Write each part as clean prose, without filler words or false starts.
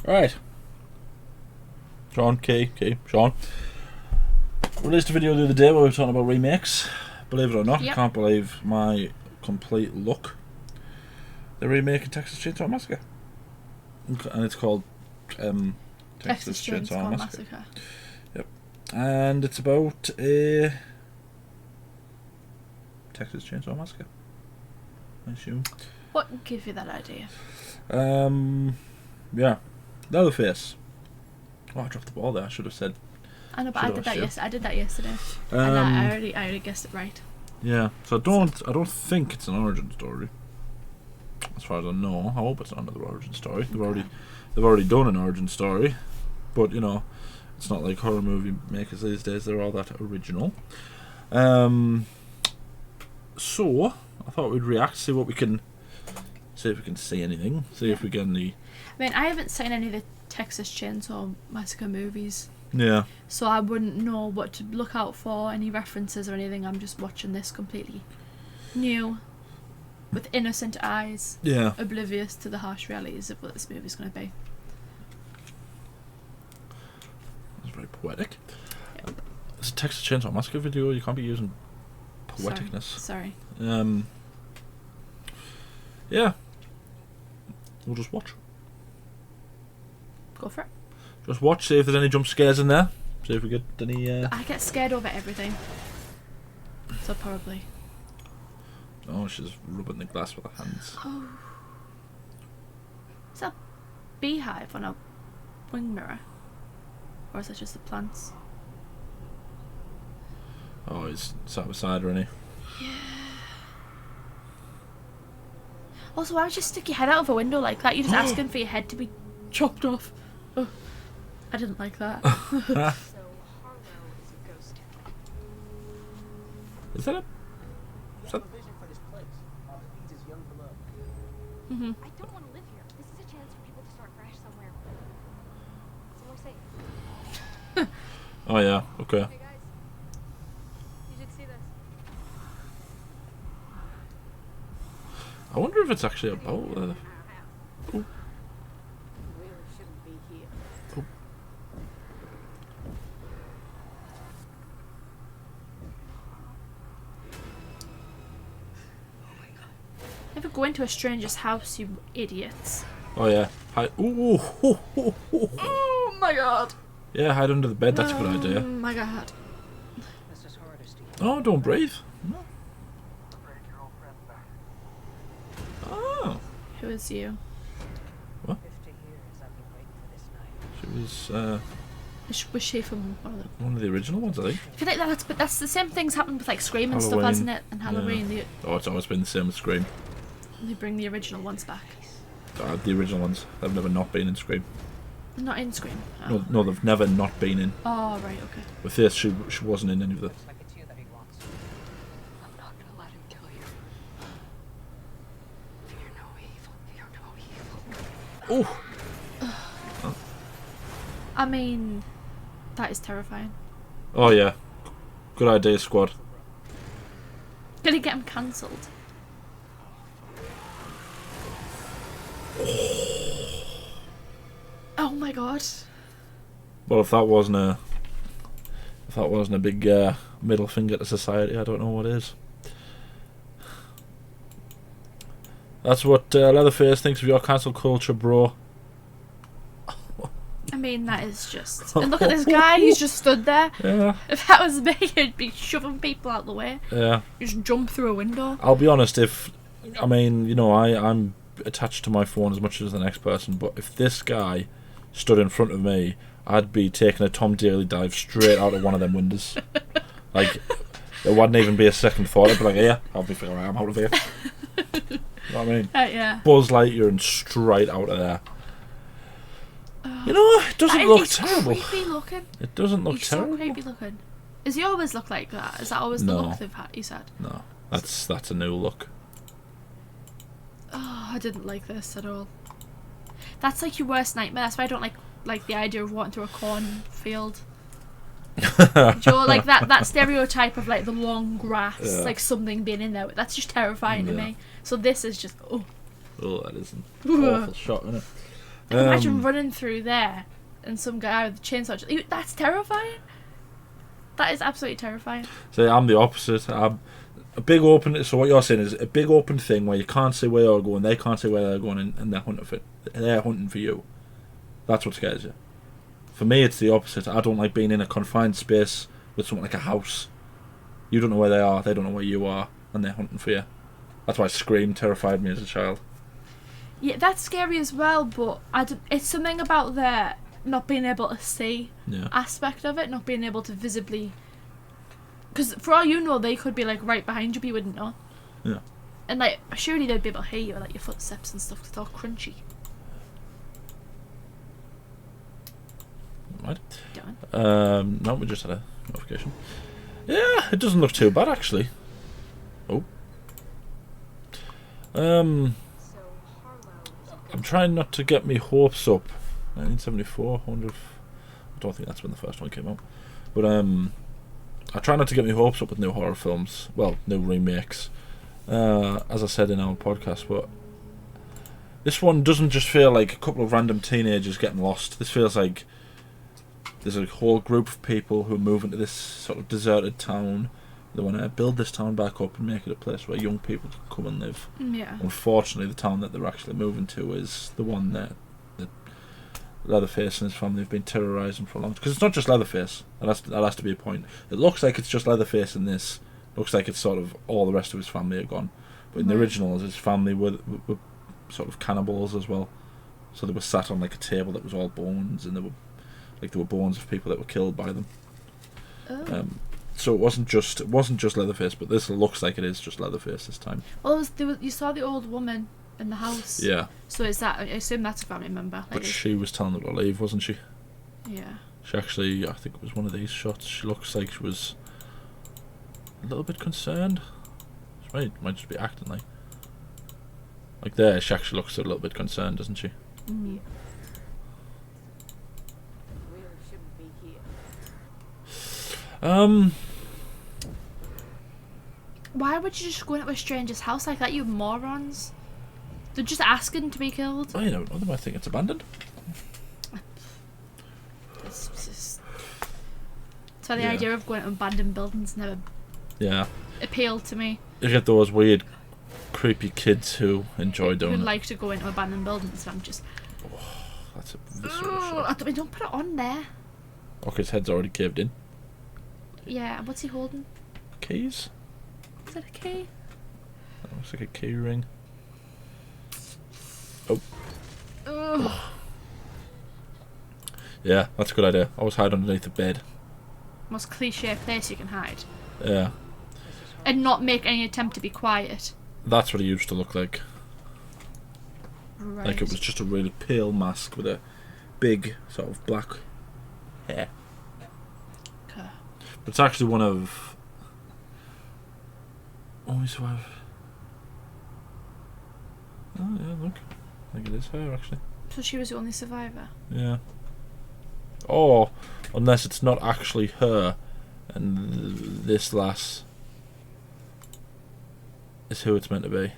Right. Shaun, Shaun. Released a video the other day where we were talking about remakes. Believe it or not, I can't believe my complete luck. They're remaking Texas Chainsaw Massacre. And it's called Texas Chainsaw Massacre. Yep. And it's about a Texas Chainsaw Massacre, I assume. What gave you that idea? Yeah. Leatherface. Oh, I dropped the ball there. I should have said. I know, but I did that yesterday. And I already guessed it right. Yeah. So I don't think it's an origin story. As far as I know, I hope it's not another origin story. They've already done an origin story, but you know, it's not like horror movie makers these days. They're all that original. So I thought we'd react, see if we can see anything, see if we get any. I mean, I haven't seen any of the Texas Chainsaw Massacre movies. Yeah. So I wouldn't know what to look out for, any references or anything. I'm just watching this completely new, with innocent eyes. Yeah. Oblivious to the harsh realities of what this movie's going to be. That's very poetic. Yep. It's a Texas Chainsaw Massacre video. You can't be using poeticness. Sorry. Yeah. We'll just watch. Go for it. Just watch, see if there's any jump scares in there. See if we get any. I get scared over everything. So probably. Oh, she's rubbing the glass with her hands. Oh. Is that a beehive on a wing mirror? Or is that just the plants? Oh, he's sat beside her, isn't he? Yeah. Also, why would you stick your head out of a window like that? You're just asking for your head to be chopped off. Oh, I didn't like that. Is that a... Mm-hmm. I don't want to live here. This is a chance for people to start fresh somewhere. Somewhere safe. Oh yeah, okay. Hey guys, you should see this. I wonder if it's actually about... We really shouldn't be here. Never go into a stranger's house, you idiots. Oh yeah. Hide... Ooh. Oh my god. Yeah, hide under the bed, that's a good idea. Oh my god. Oh, don't breathe. No. Oh. Who is you? What? She was, Was she from one of the original ones, I think. I feel like that's the same things happen with like Scream and stuff, Halloween. hasn't it? And Halloween, Yeah. Oh, it's always been the same with Scream. they bring the original ones back. The original ones. They've never not been in Scream. Not in Scream. Oh. No, they've never not been in. Oh right, okay. With this, she wasn't in any of the... I'm not gonna let him kill you. Fear no evil. Fear no evil. Oh! I mean, that is terrifying. Oh yeah. Good idea, squad. Gonna get him cancelled. Oh my god. Well, if that wasn't a big middle finger to society, I don't know what is. That's what Leatherface thinks of your cancel culture, bro. I mean, that is just... And look at this guy, he's just stood there. Yeah. If that was me, I'd be shoving people out the way. Yeah. Just jump through a window. I'll be honest, I'm attached to my phone as much as the next person, but if this guy stood in front of me, I'd be taking a Tom Daly dive straight out of one of them windows. Like, there wouldn't even be a second thought. I'd be like, yeah, I'll be figuring I'm out of here. You know what I mean? Yeah. Buzz Lightyear and straight out of there. You know, it doesn't look terrible. It's creepy looking. It doesn't look He's terrible. so creepy looking. Does he always look like that? Is that always the look they've had, he's had? No, that's a new look. Oh, I didn't like this at all. That's like your worst nightmare. That's why I don't like the idea of walking through a cornfield. Joe, like that stereotype of like the long grass, like something being in there. That's just terrifying to me. So this is just that is an awful shot, isn't it? Imagine running through there and some guy with a chainsaw. That's terrifying. That is absolutely terrifying. So I'm the opposite. I'm a big open. So what you're saying is a big open thing where you can't see where you're going, they can't see where they're going, and they're hunting for you. That's what scares you. For me, it's the opposite. I don't like being in a confined space with something like a house. You don't know where they are, they don't know where you are, and they're hunting for you. That's why Scream terrified me as a child. Yeah, that's scary as well, but it's something about the not being able to see aspect of it, not being able to visibly... Because for all you know, they could be like right behind you, but you wouldn't know. Yeah. And like, surely they'd be able to hear you, like your footsteps and stuff, 'cause it's all crunchy. Right. Done. No, we just had a notification. Yeah, it doesn't look too bad actually. Oh. I'm trying not to get me hopes up. 1974. I wonder if I don't think that's when the first one came out. But I try not to get my hopes up with new horror films. Well, new remakes. As I said in our podcast, but this one doesn't just feel like a couple of random teenagers getting lost. This feels like there's a whole group of people who move into this sort of deserted town. They want to build this town back up and make it a place where young people can come and live. Yeah. Unfortunately, the town that they're actually moving to is the one that Leatherface and his family have been terrorising for a long time. Because it's not just Leatherface. That has to be a point. It looks like it's just Leatherface in this. It looks like it's sort of all the rest of his family are gone. But in the original, his family were sort of cannibals as well. So they were sat on like a table that was all bones, and there were bones of people that were killed by them. Oh. So it wasn't just Leatherface, but this looks like it is just Leatherface this time. Well, you saw the old woman in the house. Yeah. So is that? I assume that's a family member. Like, But she was telling them to leave, wasn't she? Yeah. She actually, I think it was one of these shots. She looks like she was a little bit concerned. She might just be acting like there. She actually looks a little bit concerned, doesn't she? Mm. Why would you just go into a stranger's house like that, you morons? They're just asking to be killed. Oh, you don't know. They might think it's abandoned. It's why the idea of going to abandoned buildings never appealed to me. You get those weird, creepy kids who enjoy doing it. Who like to go into abandoned buildings, and I'm just... That's a visceral shot. Don't put it on there. Okay, his head's already caved in. Yeah, what's he holding? Keys? Is that a key? That looks like a key ring. Oh. Ugh. Yeah, that's a good idea. Always hide underneath the bed. Most cliche place you can hide. Yeah. And not make any attempt to be quiet. That's what he used to look like. Right. Like it was just a really pale mask with a big sort of black hair. Okay. But it's actually one of... Only survivor. Oh yeah, look. I think it is her actually. So she was the only survivor? Yeah. Or, unless it's not actually her, and this lass is who it's meant to be.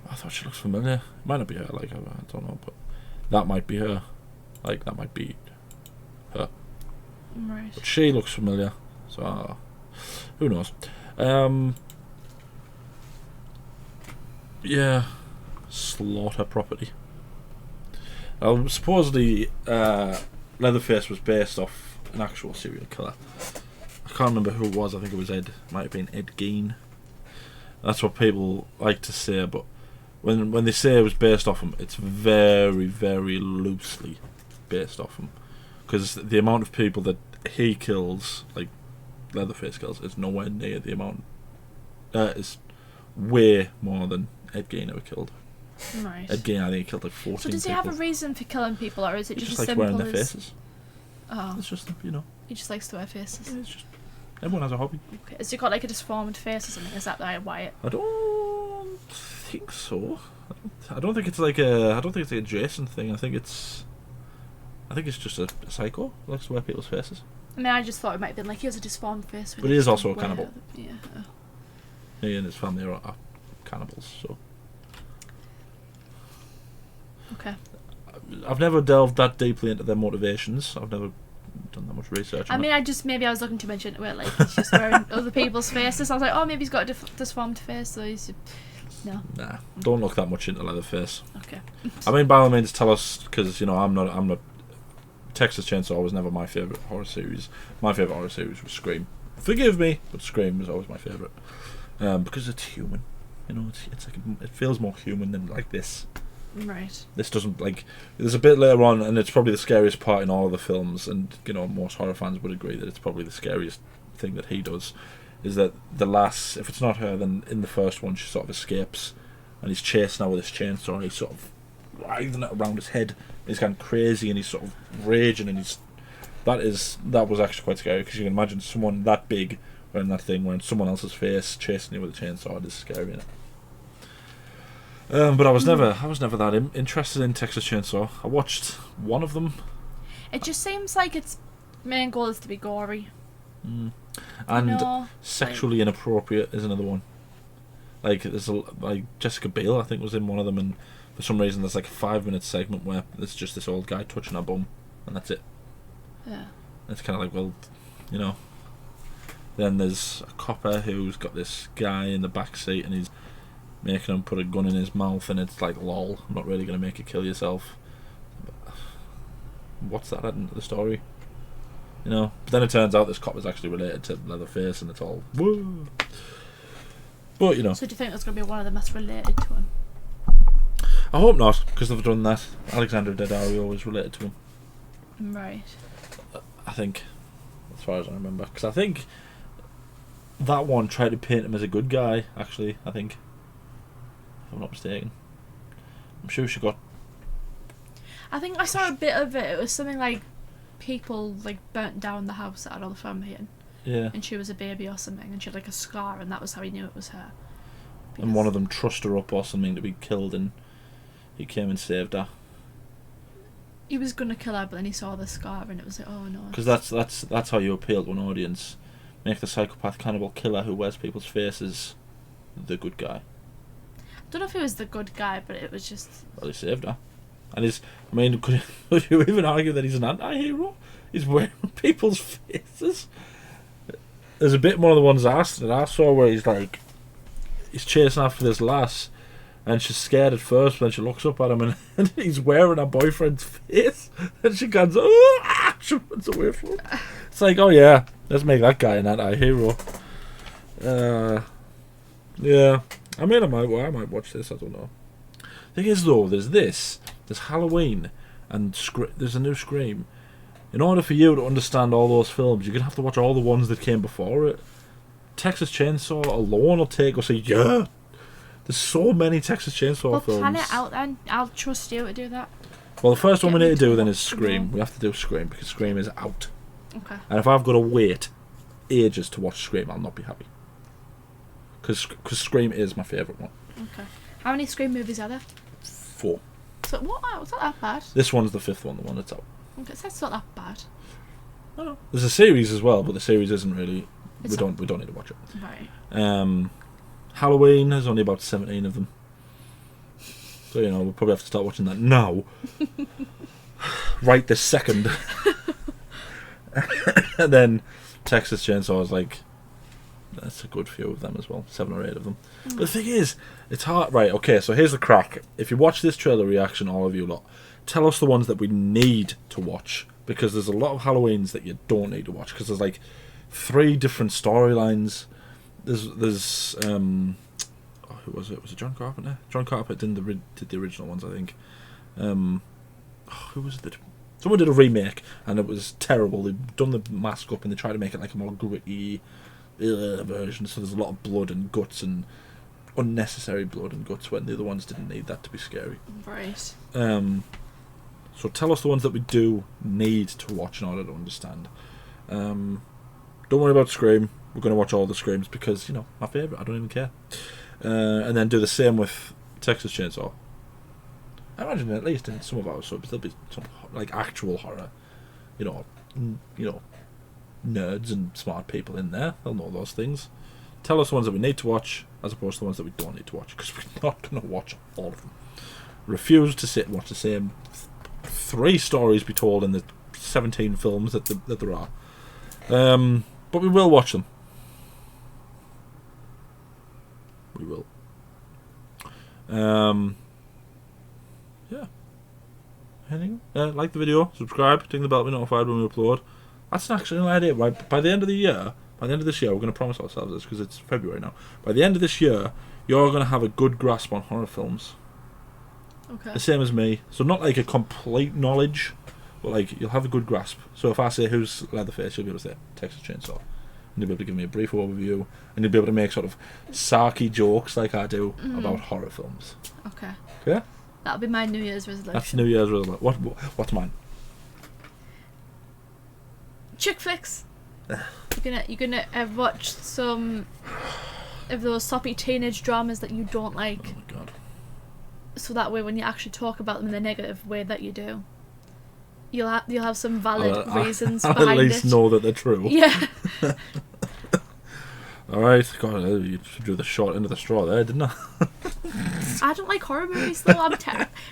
I thought she looks familiar. It might not be her, like, I don't know, but that might be her. Like, that might be her. Right. But she looks familiar, so who knows. Yeah. Slaughter property. Supposedly, Leatherface was based off an actual serial killer. I can't remember who it was. I think it was Ed. Might have been Ed Gein. That's what people like to say, but when they say it was based off him, it's very, very loosely based off him, because the amount of people that he kills, like Leatherface kills, is nowhere near the amount. Is way more than Ed Gein ever killed. Right. Ed Gein, I think he killed like 14 So does he people. have a reason for killing people, or is it He just just as likes simple wearing their as... faces. Oh. It's just, you know. He just likes to wear faces. It's just, everyone has a hobby. Okay. Has he got like a disformed face or something? Is that why it... I don't think so. I don't think it's like a Jason thing. I think it's just a psycho who likes to wear people's faces. I mean, I just thought it might have been like he has a disformed face. But he is also a cannibal. Yeah. He and his family are cannibals, so. Okay. I've never delved that deeply into their motivations. I've never done that much research on I mean, it. maybe I was looking too much into it, like he's just wearing other people's faces. I was like, oh, maybe he's got a disformed face, so he's... No. Nah, don't look that much into Leatherface. Okay. I mean, by all means, tell us, because, you know, I'm not... Texas Chainsaw was never my favourite horror series. My favourite horror series was Scream. Forgive me, but Scream was always my favourite. Because it's human. You know, it's like, it feels more human than like this. Right. This doesn't, like... There's a bit later on, and it's probably the scariest part in all of the films, and, you know, most horror fans would agree that it's probably the scariest thing that he does, is that the lass, if it's not her, then in the first one she sort of escapes, and he's chasing her with his chainsaw, and he's sort of writhing it around his head. He's going crazy, and he's sort of raging, and that was actually quite scary, because you can imagine someone that big wearing that thing, wearing someone else's face, chasing you with a chainsaw. It is scary, isn't it? But I was never that interested in Texas Chainsaw. I watched one of them. It just seems like its main goal is to be gory. And sexually inappropriate is another one. Like like Jessica Biel, I think, was in one of them, and for some reason there's like a 5-minute segment where it's just this old guy touching her bum, and that's it. Yeah. It's kind of like, well, you know. Then there's a copper who's got this guy in the back seat, and he's making him put a gun in his mouth, and it's like, lol, I'm not really going to make you kill yourself. What's that adding to the story? You know? But then it turns out this cop is actually related to Leatherface, and it's all, whoa. But, you know. So do you think it's going to be one of them that's related to him? I hope not, because they've done that. Alexander Daddario was related to him. Right. I think, as far as I remember. Because I think that one tried to paint him as a good guy, actually, I think. If I'm not mistaken. I'm sure she got... I think I saw a bit of it. It was something like people like burnt down the house that had all the family in. Yeah. And she was a baby or something, and she had like a scar, and that was how he knew it was her. Because And one of them trussed her up or something to be killed, and he came and saved her. he was gonna kill her, but then he saw the scar, and it was like, oh no. Because that's how you appeal to an audience. Make the psychopath cannibal killer who wears people's faces the good guy. I don't know if he was the good guy, but it was just... Well, he saved her. And could you even argue that he's an anti-hero? He's wearing people's faces. There's a bit more of the ones that I saw where he's chasing after this lass, and she's scared at first, but then she looks up at him, and he's wearing her boyfriend's face, and she goes, oh! She runs away from him. It's like, oh yeah, let's make that guy an anti-hero. Yeah. I mean, I might watch this, I don't know. Thing is, though, there's Halloween, and there's a new Scream. In order for you to understand all those films, you're going to have to watch all the ones that came before it. Texas Chainsaw alone will take us a year. There's so many Texas Chainsaw films. Well, plan it out then. I'll trust you to do that. Well, the first one we need to do then is Scream. We have to do Scream, because Scream is out. Okay. And if I've got to wait ages to watch Scream, I'll not be happy. Because Scream is my favourite one. Okay. How many Scream movies are there? 4. So what? It's not that bad. This one's the 5th one, the one that's out. Okay, so that's not that bad. Oh. There's a series as well, but the series isn't really... We don't need to watch it. Right. Halloween, there's only about 17 of them. So, you know, we'll probably have to start watching that now. Right this second. And then Texas Chainsaw is like... That's a good few of them as well. 7 or 8 of them. But the thing is, it's hard... Right, okay, so here's the crack. If you watch this trailer reaction, all of you lot, tell us the ones that we need to watch. Because there's a lot of Halloweens that you don't need to watch. Because there's like 3 different storylines. There's who was it? Was it John Carpenter? John Carpenter did the original ones, I think. Who was it? Someone did a remake, and it was terrible. They'd done the mask up, and they tried to make it like a more gritty version. So there's a lot of blood and guts and unnecessary blood and guts when the other ones didn't need that to be scary. Right. So tell us the ones that we do need to watch in order to understand. Don't worry about Scream. We're going to watch all the Screams because, you know, my favourite. I don't even care. And then do the same with Texas Chainsaw. I imagine at least in some of our subs there'll be some like actual horror. You know, nerds and smart people in there. They'll know those things. Tell us the ones that we need to watch, as opposed to the ones that we don't need to watch, because we're not going to watch all of them. Refuse to sit and watch the same 3 stories be told in the 17 films that there are. But we will watch them. We will. Yeah. Anything? Like the video, subscribe, ding the bell to be notified when we upload. That's actually an idea, right? By the end of this year, we're going to promise ourselves this because it's February now. By the end of this year, you're going to have a good grasp on horror films. Okay. The same as me. So not like a complete knowledge, but like you'll have a good grasp. So if I say who's Leatherface, you'll be able to say Texas Chainsaw. And you'll be able to give me a brief overview, and you'll be able to make sort of sarky jokes like I do about horror films. Okay. Yeah? That'll be my New Year's resolution. That's New Year's resolution. What's mine? Chick flicks. You're gonna watch some of those soppy teenage dramas that you don't like. Oh my god. So that way, when you actually talk about them in the negative way that you do, you'll have some valid reasons behind it. I'll at least know that they're true. Yeah. Alright, God, you drew the short end of the straw there, didn't I? I don't like horror movies though.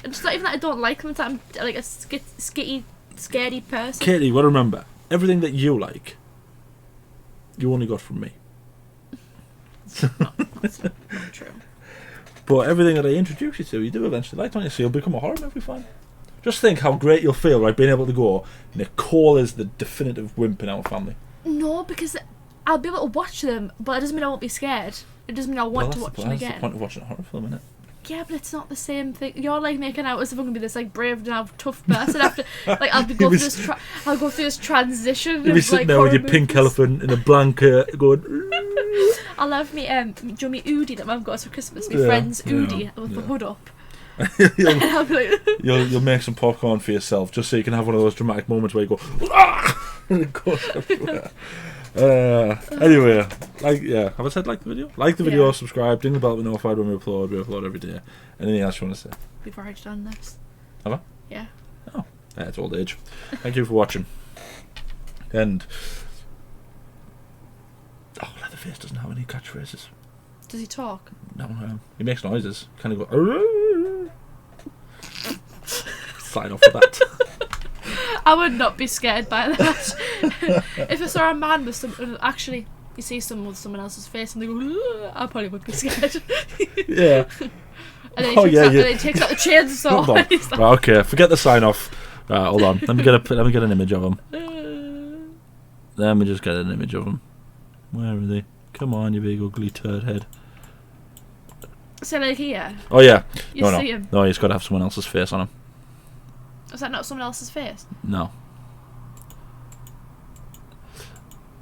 It's not even that I don't like them, it's that I'm like a skitty, scaredy person. Katie, you gotta remember, everything that you like, you only got from me. That's not true. But everything that I introduce you to, you do eventually like, don't you? So you'll become a horror movie fan. Just think how great you'll feel, right, being able to go, Nicole is the definitive wimp in our family. No, because I'll be able to watch them, but it doesn't mean I won't be scared. It doesn't mean I want to watch them again. That's the point of watching a horror film, isn't it? Yeah, but it's not the same thing. You're like making out as if I'm gonna be this like brave and tough person after like I'll go through this transition. You'll be sitting there with your pink elephant in a blanket, going. I'll have me do you know me Oodie that Mum got us for Christmas? My friend's Oodie with the hood up. And I'll be like, you'll make some popcorn for yourself just so you can have one of those dramatic moments where you go ah! And it goes everywhere. Anyway, have I said like the video? Like the video, subscribe, ding the bell to be notified when we upload every day. Anything else you want to say? We've already done this. Have I? Yeah. Oh, yeah, it's old age. Thank you for watching. And Leatherface doesn't have any catchphrases. Does he talk? No, he makes noises. Kind of go. Sign off for that. I would not be scared by that. If I saw a man with some, actually, you see someone with someone else's face and they go, I probably would be scared. Yeah. And then he takes out the chainsaw. Hold on. Right, okay, forget the sign off. Right, hold on. Let me get an image of him. Let me just get an image of him. Where are they? Come on, you big ugly turd head. So like here. Oh yeah. You see him. No, he's got to have someone else's face on him. Is that not someone else's face? No.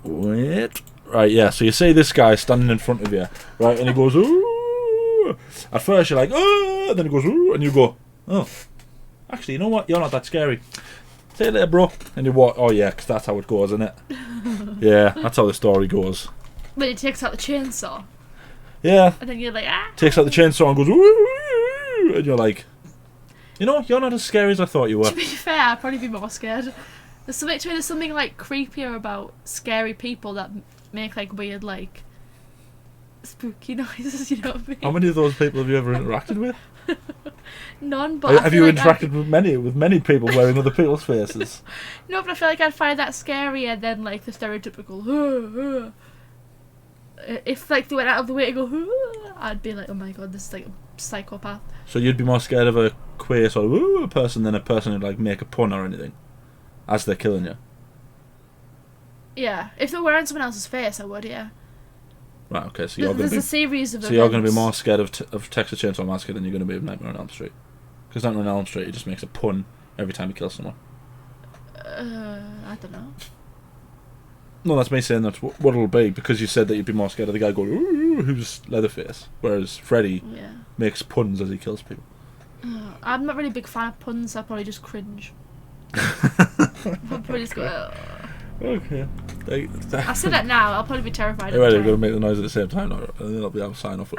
Wait. Right, yeah, so you see this guy standing in front of you, right, and he goes, ooh. At first you're like, oh, then he goes, ooh, and you go, oh. Actually, you know what? You're not that scary. See you later, bro. And you walk, oh yeah, because that's how it goes, isn't it? Yeah, that's how the story goes. When he takes out the chainsaw. Yeah. And then you're like, ah. Takes out the chainsaw and goes, ooh, and you're like, you know, you're not as scary as I thought you were. To be fair, I'd probably be more scared. There's something like creepier about scary people that make like weird like spooky noises. You know what I mean? How many of those people have you ever interacted with? None. But have you interacted with many people wearing other people's faces? No, but I feel like I'd find that scarier than like the stereotypical. If like they went out of the way to go, I'd be like, oh my god, this is like a psychopath. So you'd be more scared of a queer sort of person than a person who'd like make a pun or anything as they're killing you? Yeah, if they're wearing someone else's face, I would, yeah. Right, okay, so there's a series of so you're going to be more scared of Texas Chainsaw Massacre than you're going to be of Nightmare on Elm Street. Because Nightmare on Elm Street, he just makes a pun every time he kills someone. I don't know. No, that's me saying that's what it'll be, because you said that you'd be more scared of the guy going, ooh, who's Leatherface, whereas Freddy makes puns as he kills people. I'm not really a big fan of puns, so I probably just cringe. I'll probably just go, okay. I say that now, I'll probably be terrified. Anyway, we're going to make the noise at the same time, and then I'll be able to sign off.